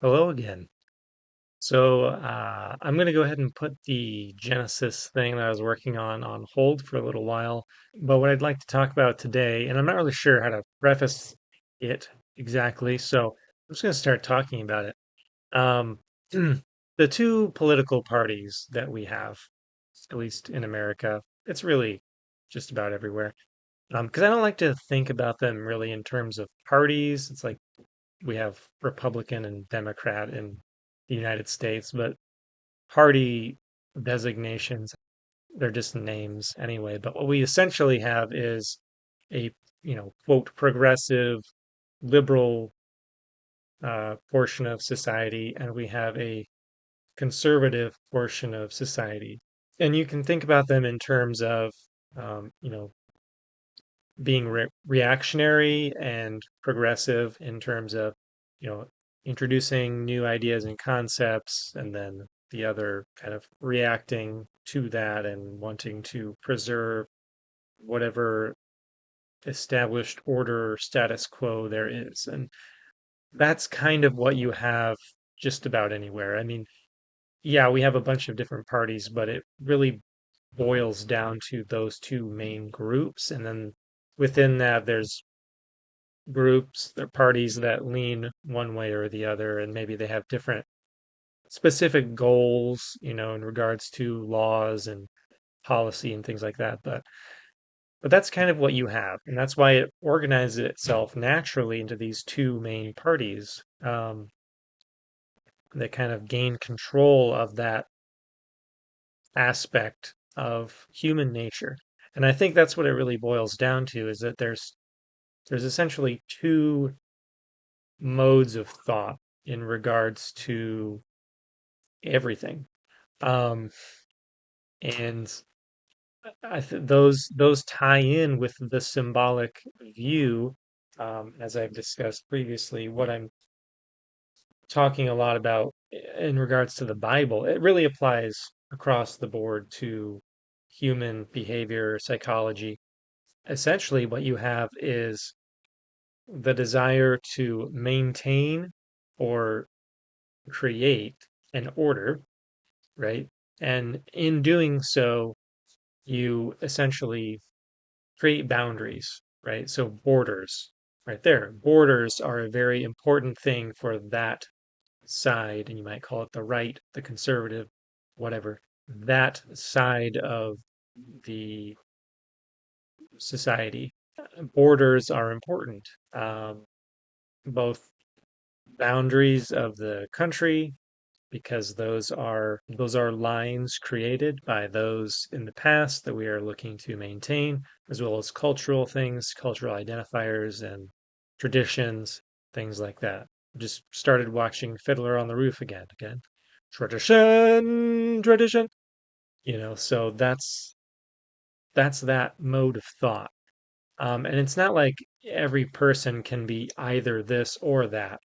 Hello again. I'm going to go ahead and put the Genesis thing that I was working on hold for a little while. But what I'd like to talk about today, and I'm not really sure how to preface it exactly, so I'm just going to start talking about it. Um, the two political parties that we have, at least in America, it's really just about everywhere. Because I don't like to think about them really in terms of parties. It's like we have Republican and Democrat in the United States, but party designations, they're just names anyway. But what we essentially have is a, quote, progressive, liberal portion of society, and we have a conservative portion of society. And you can think about them in terms of, being reactionary and progressive in terms of, you know, introducing new ideas and concepts, and then the other kind of reacting to that and wanting to preserve whatever established order or status quo there is. And that's kind of what you have just about anywhere. I mean, yeah, we have a bunch of different parties, but it really boils down to those two main groups. And then within that, there's groups or parties that lean one way or the other, and maybe they have different specific goals, in regards to laws and policy and things like that. But that's kind of what you have, and that's why it organizes itself naturally into these two main parties that kind of gain control of that aspect of human nature. And I think that's what it really boils down to is that there's essentially two modes of thought in regards to everything. Um, and those tie in with the symbolic view, as I've discussed previously. What I'm talking a lot about in regards to the Bible, it really applies across the board to human behavior, psychology. Essentially, what you have is the desire to maintain or create an order, right? And in doing so, you essentially create boundaries, right? So borders, right there. Borders are a very important thing for that side, and you might call it the right, the conservative, whatever. That side of the society. Borders are important. Both boundaries of the country, because those are lines created by those in the past that we are looking to maintain, as well as cultural things, cultural identifiers and traditions, things like that. Just started watching Fiddler on the Roof again. Tradition. So that's that mode of thought. And it's not like every person can be either this or that.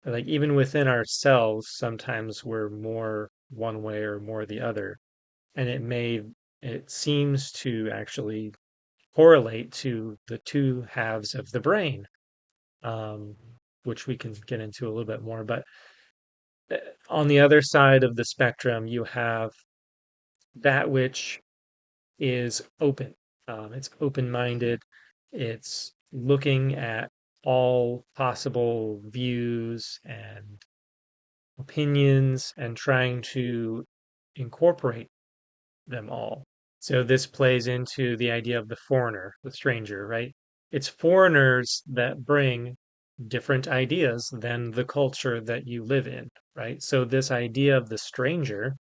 Like even within ourselves, sometimes we're more one way or more the other. And it seems to actually correlate to the two halves of the brain, um, which we can get into a little bit more. But uh, on the other side of the spectrum, you have that which is open. It's open-minded. It's looking at all possible views and opinions and trying to incorporate them all. So this plays into the idea of the foreigner, the stranger, right? It's foreigners that bring different ideas than the culture that you live in, right? So this idea of the stranger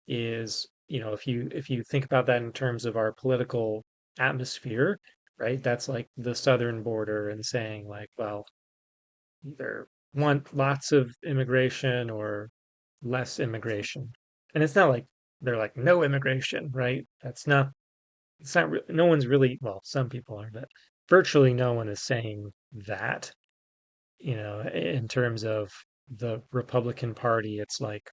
is, if you think about that in terms of our political atmosphere, right? That's like the southern border and saying like, well, either want lots of immigration or less immigration. And it's not like they're like no immigration, right? It's not, no one's really, well, some people are, but virtually no one is saying that, in terms of the Republican Party. It's like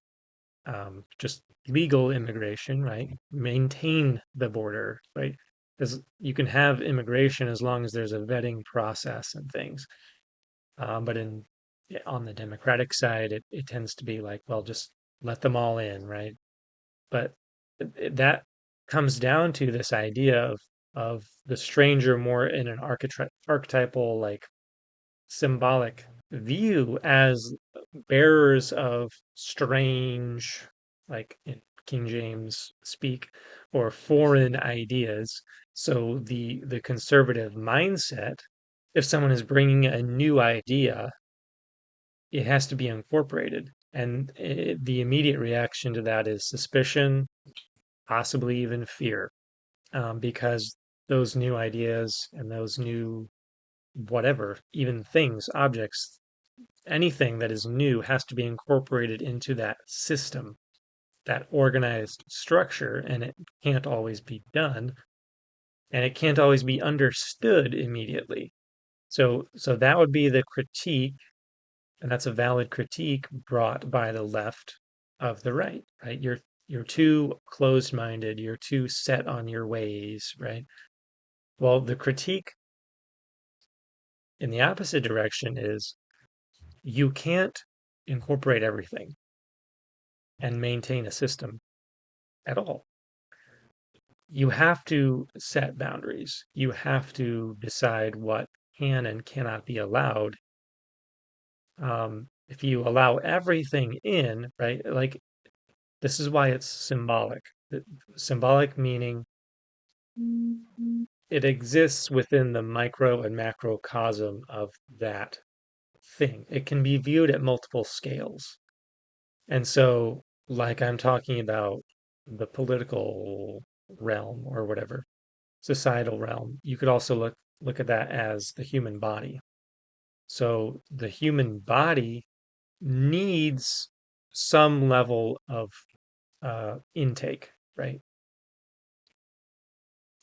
just legal immigration, right? Maintain the border, right? Because you can have immigration as long as there's a vetting process and things. But in on the Democratic side, it tends to be like, well, just let them all in, right? But that comes down to this idea of the stranger more in an archetypal, like symbolic view as bearers of strange, like in King James speak, or foreign ideas. So the conservative mindset, if someone is bringing a new idea, it has to be incorporated. And the immediate reaction to that is suspicion, possibly even fear, because those new ideas and those new whatever, even things, objects, anything that is new has to be incorporated into that system, that organized structure, and it can't always be done, and it can't always be understood immediately. So that would be the critique, and that's a valid critique brought by the left of the right, right? You're too closed-minded, you're too set on your ways, right? Well, the critique in the opposite direction is you can't incorporate everything and maintain a system at all. You have to set boundaries. You have to decide what can and cannot be allowed. If you allow everything in, right? Like this is why it's symbolic. Symbolic meaning it exists within the micro and macrocosm of that thing. It can be viewed at multiple scales. And so, like I'm talking about the political realm or whatever, societal realm, you could also look at that as the human body. So the human body needs some level of intake, right?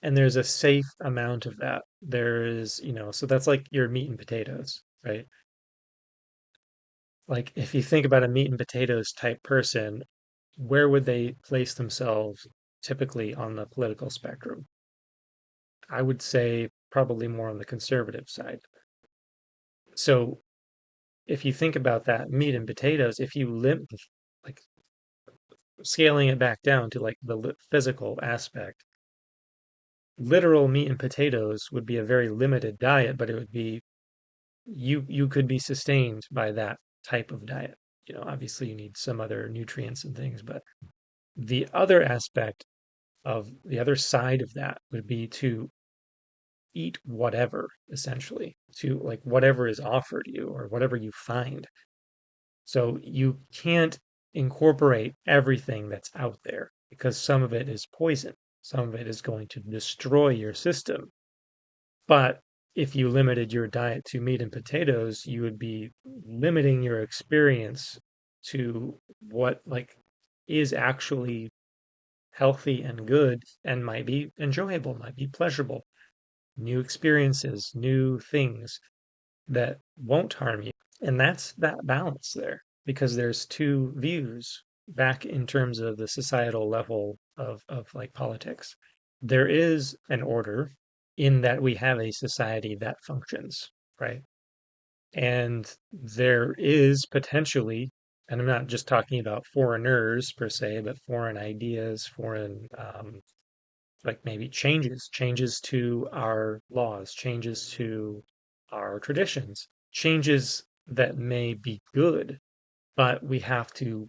And there's a safe amount of that. There is, so that's like your meat and potatoes, right? Like if you think about a meat and potatoes type person, where would they place themselves typically on the political spectrum? I would say probably more on the conservative side. So if you think about that meat and potatoes, if you like scaling it back down to like the physical aspect, literal meat and potatoes would be a very limited diet, but it would be you could be sustained by that type of diet. Obviously you need some other nutrients and things, but the other aspect of the other side of that would be to eat whatever, essentially, to like whatever is offered you or whatever you find. So you can't incorporate everything that's out there because some of it is poison. Some of it is going to destroy your system. But if you limited your diet to meat and potatoes, you would be limiting your experience to what like is actually healthy and good and might be enjoyable, might be pleasurable. New experiences, new things that won't harm you. And that's that balance there because there's two views back in terms of the societal level of like politics. There is an order in that we have a society that functions, right? And there is potentially, and I'm not just talking about foreigners per se, but foreign ideas, foreign like maybe changes to our laws, changes to our traditions, changes that may be good, but we have to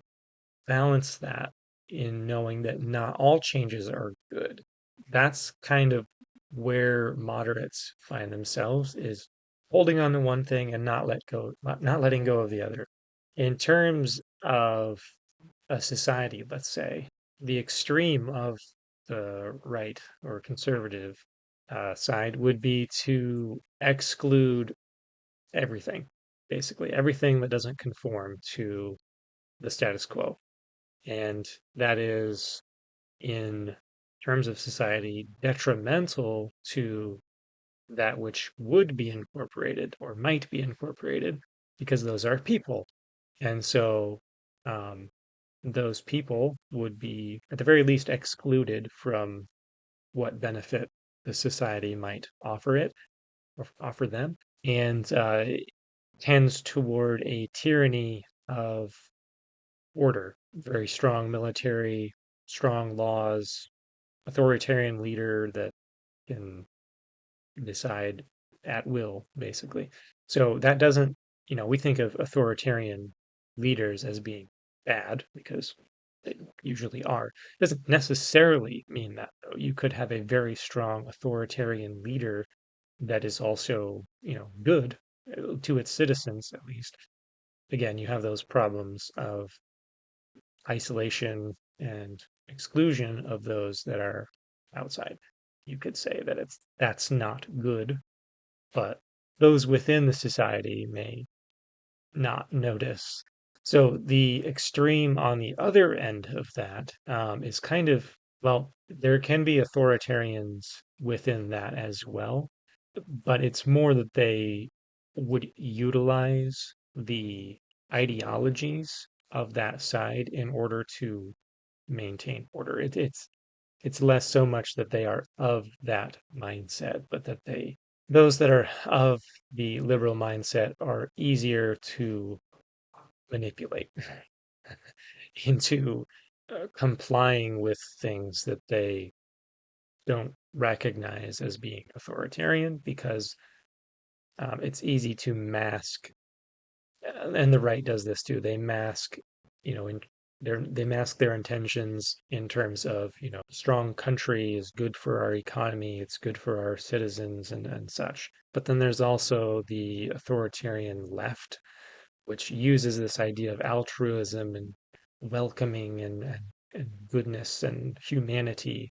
balance that in knowing that not all changes are good. That's kind of where moderates find themselves is holding on to one thing and not letting go of the other. In terms of a society, let's say, the extreme of the right or conservative side would be to exclude everything, basically, everything that doesn't conform to the status quo. And that is, in terms of society, detrimental to that which would be incorporated or might be incorporated because those are people. And so um, those people would be, at the very least, excluded from what benefit the society might offer it or offer them. And tends toward a tyranny of order, very strong military, strong laws, authoritarian leader that can decide at will, basically. So that doesn't, we think of authoritarian leaders as being bad because they usually are. It doesn't necessarily mean that, though. You could have a very strong authoritarian leader that is also, good to its citizens, at least. Again, you have those problems of isolation and exclusion of those that are outside. You could say that that's not good, but those within the society may not notice. So the extreme on the other end of that is kind of, well, there can be authoritarians within that as well, but it's more that they would utilize the ideologies of that side in order to maintain order. It's less so much that they are of that mindset, but that those that are of the liberal mindset are easier to manipulate into complying with things that they don't recognize as being authoritarian because it's easy to mask, and the right does this too. They mask, in they mask their intentions in terms of, strong country is good for our economy, it's good for our citizens and such. But then there's also the authoritarian left, which uses this idea of altruism and welcoming and goodness and humanity,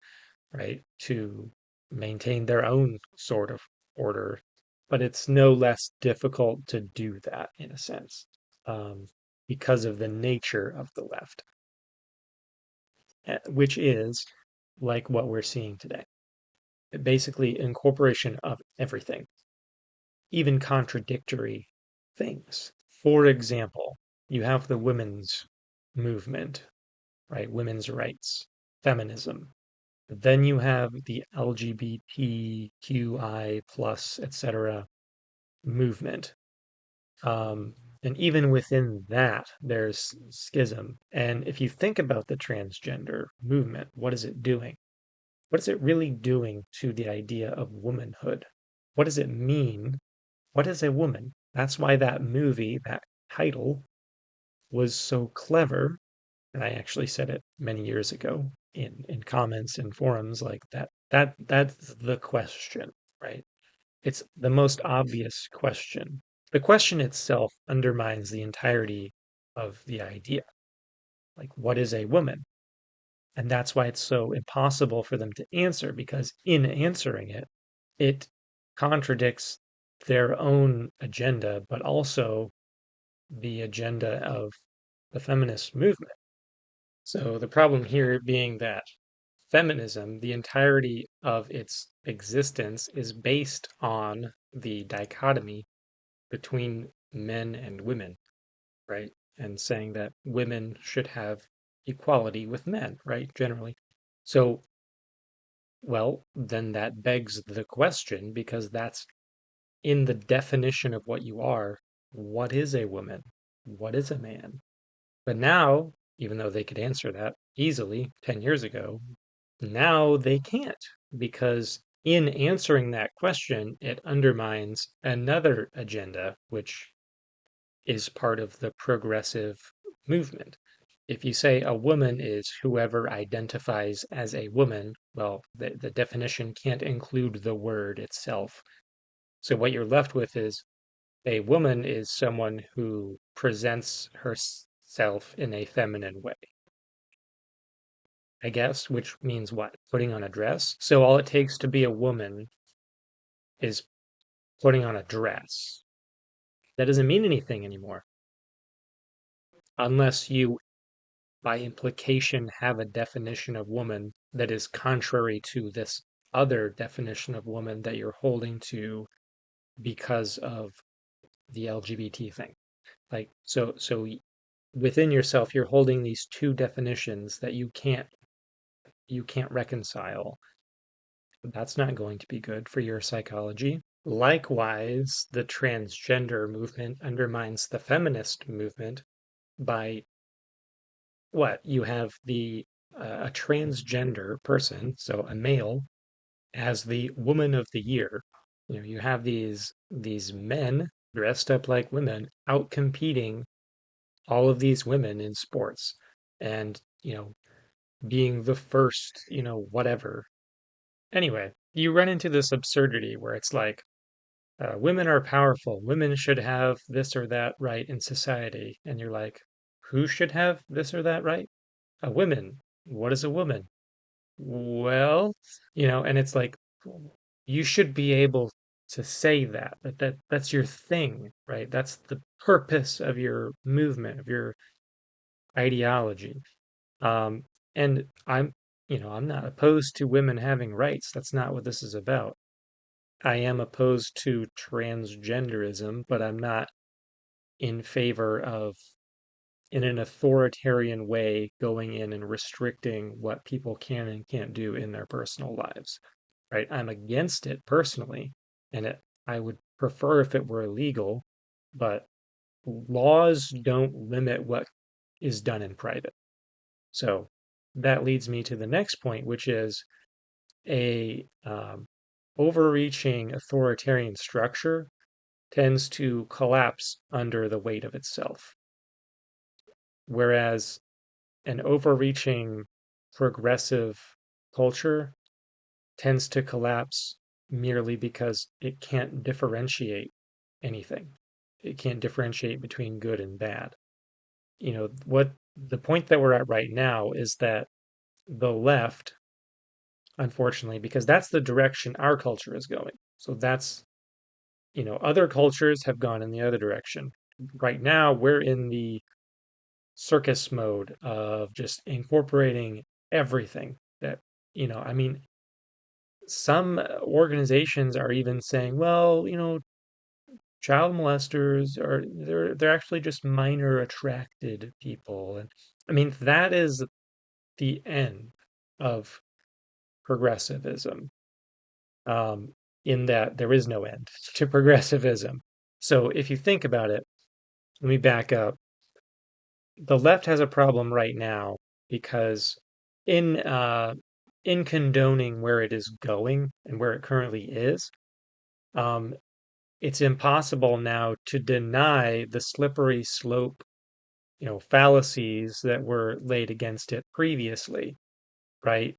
right, to maintain their own sort of order. But it's no less difficult to do that in a sense, um, because of the nature of the left, which is like what we're seeing today. Basically, incorporation of everything, even contradictory things. For example, you have the women's movement, right? Women's rights, feminism. Then you have the LGBTQI plus, etc. movement. Um, and even within that, there's schism. And if you think about the transgender movement, what is it doing? What is it really doing to the idea of womanhood? What does it mean? What is a woman? That's why that movie, that title, was so clever. And I actually said it many years ago in comments and forums like that. That's the question, right? It's the most obvious question. The question itself undermines the entirety of the idea. Like, what is a woman? And that's why it's so impossible for them to answer, because in answering it, it contradicts their own agenda, but also the agenda of the feminist movement. So the problem here being that feminism, the entirety of its existence, is based on the dichotomy between men and women, right? And saying that women should have equality with men, right? Generally. So, well, then that begs the question, because that's in the definition of what you are. What is a woman? What is a man? But now, even though they could answer that easily 10 years ago, now they can't, because in answering that question, it undermines another agenda, which is part of the progressive movement. If you say a woman is whoever identifies as a woman, well, the definition can't include the word itself. So what you're left with is a woman is someone who presents herself in a feminine way, I guess, which means what? Putting on a dress. So all it takes to be a woman is putting on a dress. That doesn't mean anything anymore unless you, by implication, have a definition of woman that is contrary to this other definition of woman that you're holding to because of the LGBT thing. Like, so within yourself, you're holding these two definitions that you can't reconcile. That's not going to be good for your psychology. Likewise, the transgender movement undermines the feminist movement by what? You have a transgender person, so a male, as the woman of the year. You have these men dressed up like women out competing all of these women in sports and, being the first, whatever. Anyway, you run into this absurdity where it's like, women are powerful. Women should have this or that right in society. And you're like, who should have this or that right? A woman. What is a woman? Well, and it's like, you should be able to say that's your thing, right? That's the purpose of your movement, of your ideology. Um, and I'm not opposed to women having rights. That's not what this is about. I am opposed to transgenderism, but I'm not in favor of, in an authoritarian way, going in and restricting what people can and can't do in their personal lives. Right? I'm against it personally, and I would prefer if it were illegal, but laws don't limit what is done in private. So that leads me to the next point, which is a overreaching authoritarian structure tends to collapse under the weight of itself, whereas an overreaching progressive culture tends to collapse merely because it can't differentiate anything. It can't differentiate between good and bad. What the point that we're at right now is that the left, unfortunately, because that's the direction our culture is going. So other cultures have gone in the other direction. Right now, we're in the circus mode of just incorporating everything that, I mean, some organizations are even saying, well, child molesters are they're actually just minor attracted people. And I mean, that is the end of progressivism, in that there is no end to progressivism. So if you think about it, let me back up. The left has a problem right now because in uh, in condoning where it is going and where it currently is, um, it's impossible now to deny the slippery slope, fallacies that were laid against it previously, right?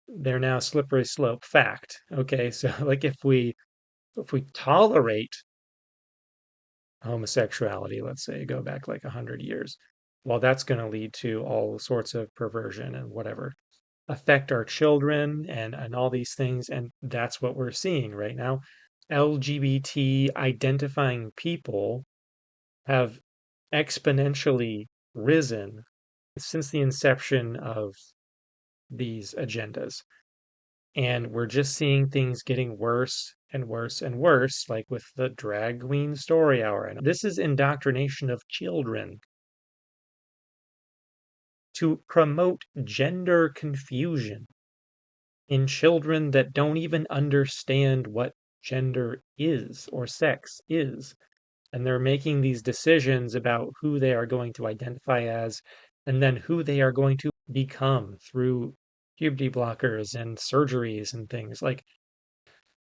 They're now slippery slope fact. Okay, so like if we tolerate homosexuality, let's say, go back like 100 years, well, that's going to lead to all sorts of perversion and whatever, affect our children and all these things. And that's what we're seeing right now. LGBT identifying people have exponentially risen since the inception of these agendas. And we're just seeing things getting worse and worse and worse, like with the drag queen story hour. And this is indoctrination of children to promote gender confusion in children that don't even understand what gender is or sex is. And they're making these decisions about who they are going to identify as and then who they are going to become through puberty blockers and surgeries and things. Like,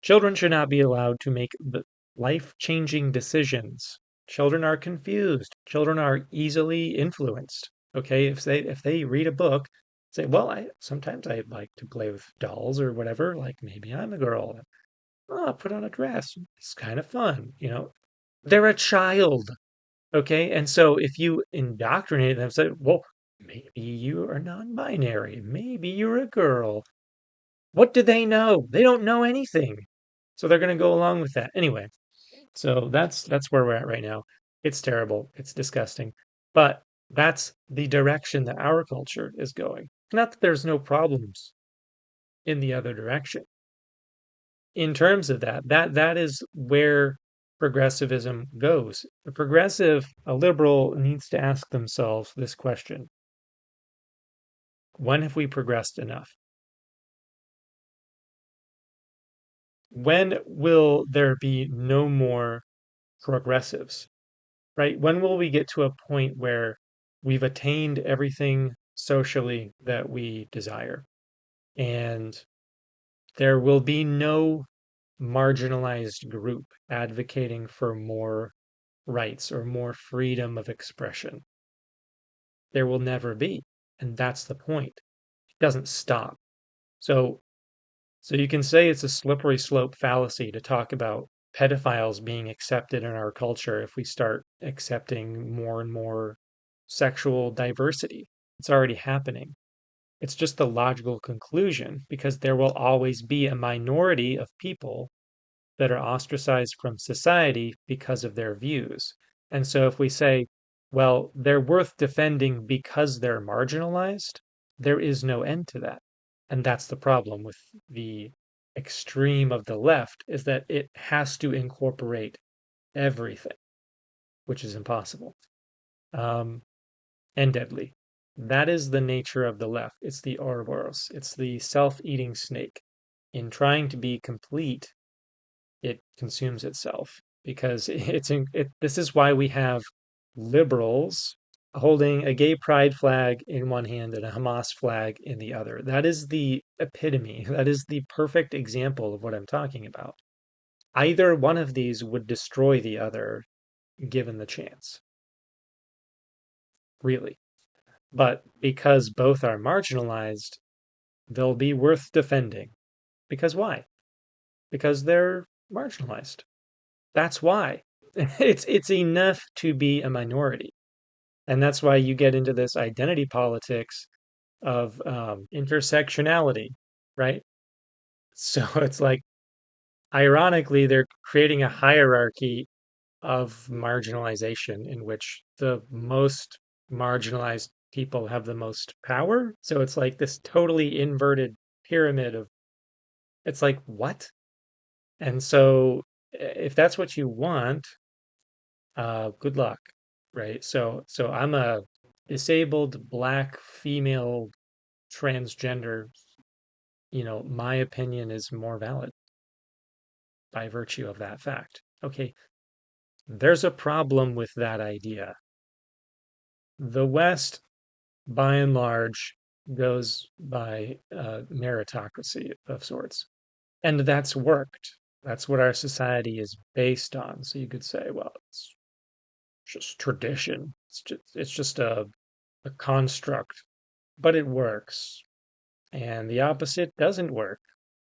children should not be allowed to make the life-changing decisions. Children are confused. Children are easily influenced. Okay, if they read a book, say, well, I sometimes I like to play with dolls or whatever, like maybe I'm a girl. Oh, I'll put on a dress. It's kind of fun, They're a child. Okay, and so if you indoctrinate them, say, well, maybe you are non-binary, maybe you're a girl. What do they know? They don't know anything. So they're going to go along with that. Anyway, so that's where we're at right now. It's terrible. It's disgusting. But that's the direction that our culture is going. Not that there's no problems in the other direction. In terms of that is where progressivism goes. A liberal needs to ask themselves this question: when have we progressed enough? When will there be no more progressives, right? When will we get to a point where we've attained everything socially that we desire and there will be no marginalized group advocating for more rights or more freedom of expression? There will never be. And that's the point. It doesn't stop. So So you can say it's a slippery slope fallacy to talk about pedophiles being accepted in our culture if we start accepting more and more sexual diversity. It's already happening. It's just the logical conclusion because there will always be a minority of people that are ostracized from society because of their views. And so if we say, well, they're worth defending because they're marginalized, there is no end to that. And that's the problem with the extreme of the left is that it has to incorporate everything, which is impossible, um, and deadly. That is the nature of the left. It's the Ouroboros. It's the self-eating snake. In trying to be complete, it consumes itself because this is why we have liberals holding a gay pride flag in one hand and a Hamas flag in the other. That is the epitome. That is the perfect example of what I'm talking about. Either one of these would destroy the other given the chance, really. But because both are marginalized, they'll be worth defending. Because why? Because they're marginalized. That's why. It's enough to be a minority. And that's why you get into this identity politics of intersectionality, right? So it's like, ironically, they're creating a hierarchy of marginalization in which the most marginalized people have the most power. So it's like this totally inverted pyramid of, it's like, what? And so if that's what you want, good luck, right? So I'm a disabled black female transgender. My opinion is more valid by virtue of that fact. Okay, there's a problem with that idea. The West, by and large, goes by meritocracy of sorts, and that's worked. That's what our society is based on. So you could say, well, it's just tradition. It's just a construct, but it works. And the opposite doesn't work,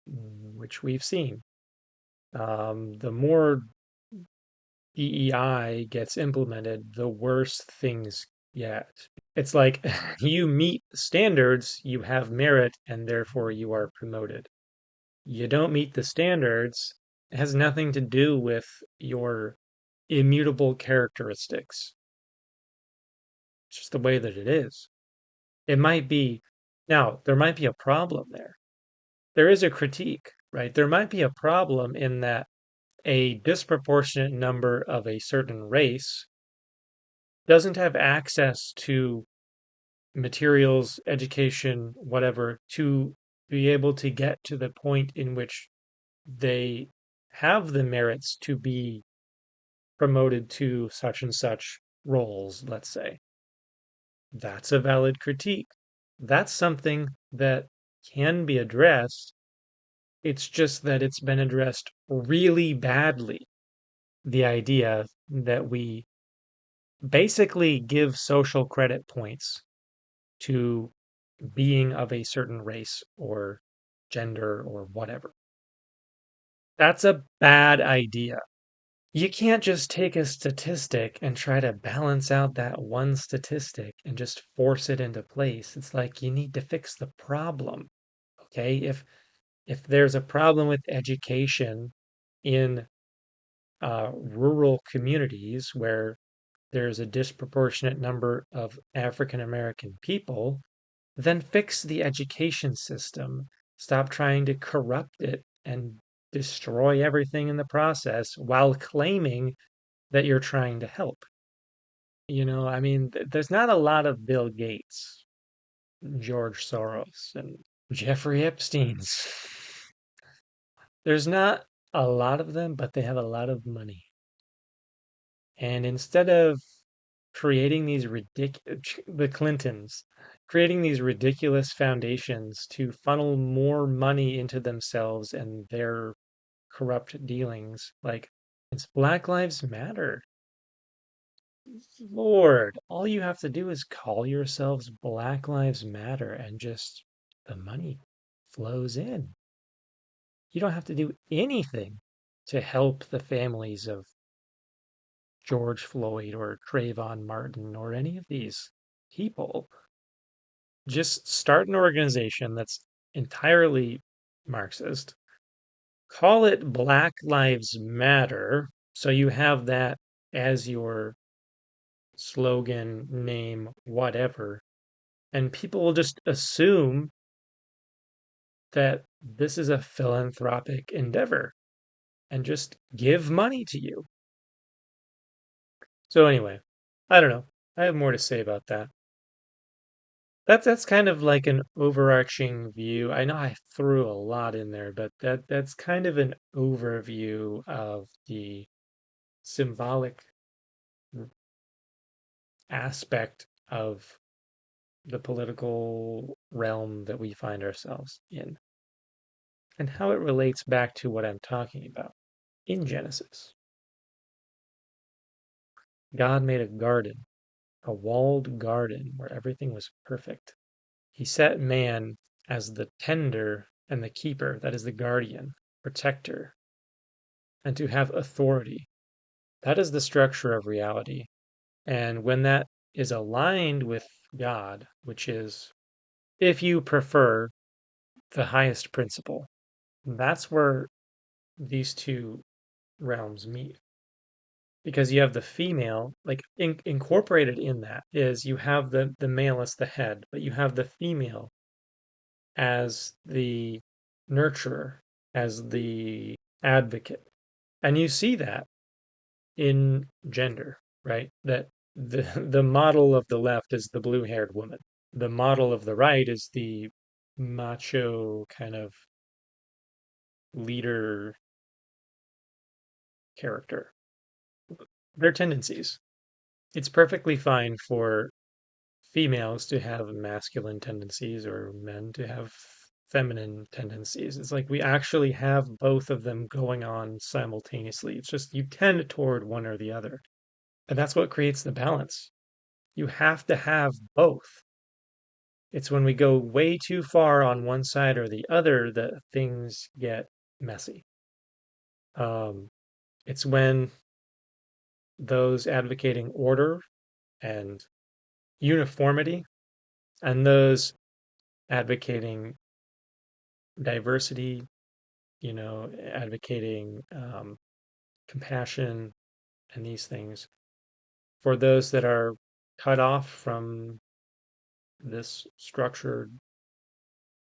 which we've seen. The more DEI gets implemented, the worse things get. It's like you meet standards, you have merit, and therefore you are promoted. You don't meet the standards, it has nothing to do with your immutable characteristics. It's just the way that it is. It might be, now, there might be a problem there. There is a critique, right? There might be a problem in that a disproportionate number of a certain race doesn't have access to materials, education, whatever, to be able to get to the point in which they have the merits to be promoted to such and such roles, let's say. That's a valid critique. That's something that can be addressed. It's just that it's been addressed really badly. The idea that we basically give social credit points to being of a certain race or gender or whatever. That's a bad idea. You can't just take a statistic and try to balance out that one statistic and just force it into place. It's like you need to fix the problem. Okay? If there's a problem with education in rural communities where there's a disproportionate number of African American people, then fix the education system. Stop trying to corrupt it and destroy everything in the process while claiming that you're trying to help. I mean, there's not a lot of Bill Gates, George Soros, and Jeffrey Epstein's. There's not A lot of them, but they have a lot of money. And instead of creating these the Clintons, creating these ridiculous foundations to funnel more money into themselves and their corrupt dealings, like it's Black Lives Matter. Lord, all you have to do is call yourselves Black Lives Matter and just the money flows in. You don't have to do anything to help the families of George Floyd or Trayvon Martin or any of these people. Just start an organization that's entirely Marxist. Call it Black Lives Matter. So you have that as your slogan, name, whatever. And people will just assume that this is a philanthropic endeavor and just give money to you. So anyway, I don't know. I have more to say about that. That's kind of like an overarching view. I know I threw a lot in there, but that's kind of an overview of the symbolic aspect of the political realm that we find ourselves in and how it relates back to what I'm talking about in Genesis. God made a garden, a walled garden where everything was perfect. He set man as the tender and the keeper, that is the guardian, protector, and to have authority. That is the structure of reality. And when that is aligned with God, which is, if you prefer, the highest principle, that's where these two realms meet. Because you have the female, like incorporated in that is you have the male as the head, but you have the female as the nurturer, as the advocate. And you see that in gender, right? That the the model of the left is the blue-haired woman. The model of the right is the macho kind of leader character. Their tendencies. It's perfectly fine for females to have masculine tendencies or men to have feminine tendencies. It's like we actually have both of them going on simultaneously. It's just you tend toward one or the other. And that's what creates the balance. You have to have both. It's when we go way too far on one side or the other that things get messy. Um, it's when those advocating order and uniformity and those advocating diversity, advocating compassion and these things for those that are cut off from this structured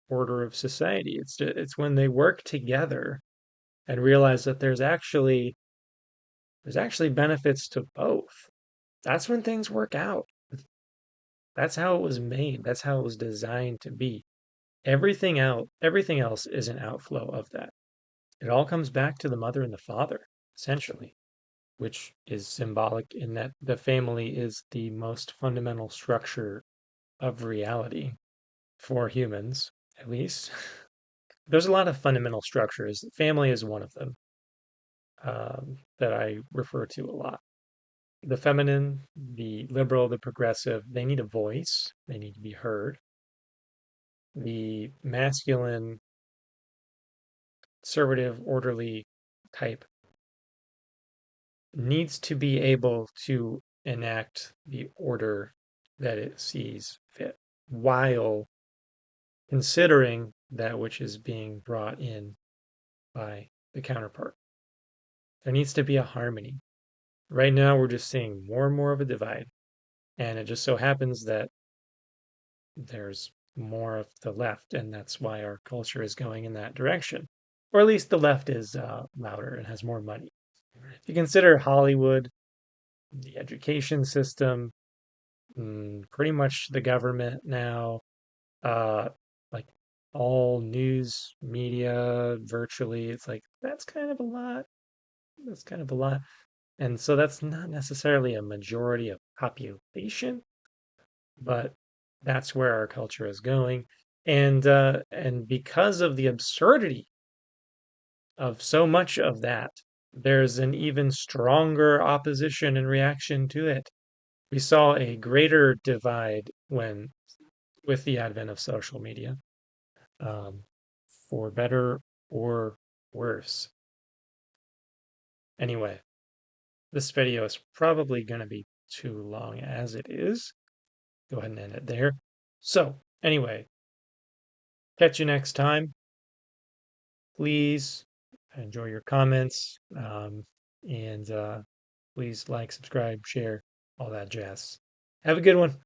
order of society. It's when they work together and realize that there's actually benefits to both. That's when things work out. That's how it was made. That's how it was designed to be. Everything else is an outflow of that. It all comes back to the mother and the father, essentially, which is symbolic in that the family is the most fundamental structure of reality for humans, at least. There's a lot of fundamental structures. Family is one of them that I refer to a lot. The feminine, the liberal, the progressive, they need a voice, they need to be heard. The masculine, conservative, orderly type needs to be able to enact the order that it sees fit while considering that which is being brought in by the counterpart. There needs to be a harmony. Right now, we're just seeing more and more of a divide. And it just so happens that there's more of the left, and that's why our culture is going in that direction. Or at least the left is louder and has more money. If you consider Hollywood, the education system, pretty much the government now, uh, like all news media virtually. It's like that's kind of a lot. That's kind of a lot. And so that's not necessarily a majority of population, but that's where our culture is going. And because of the absurdity of so much of that, there's an even stronger opposition and reaction to it. We saw a greater divide when with the advent of social media, um, for better or worse. Anyway, this video is probably going to be too long as it is. Go ahead and end it there. So, anyway, catch you next time. Please enjoy your comments, and please like, subscribe, share, all that jazz. Have a good one.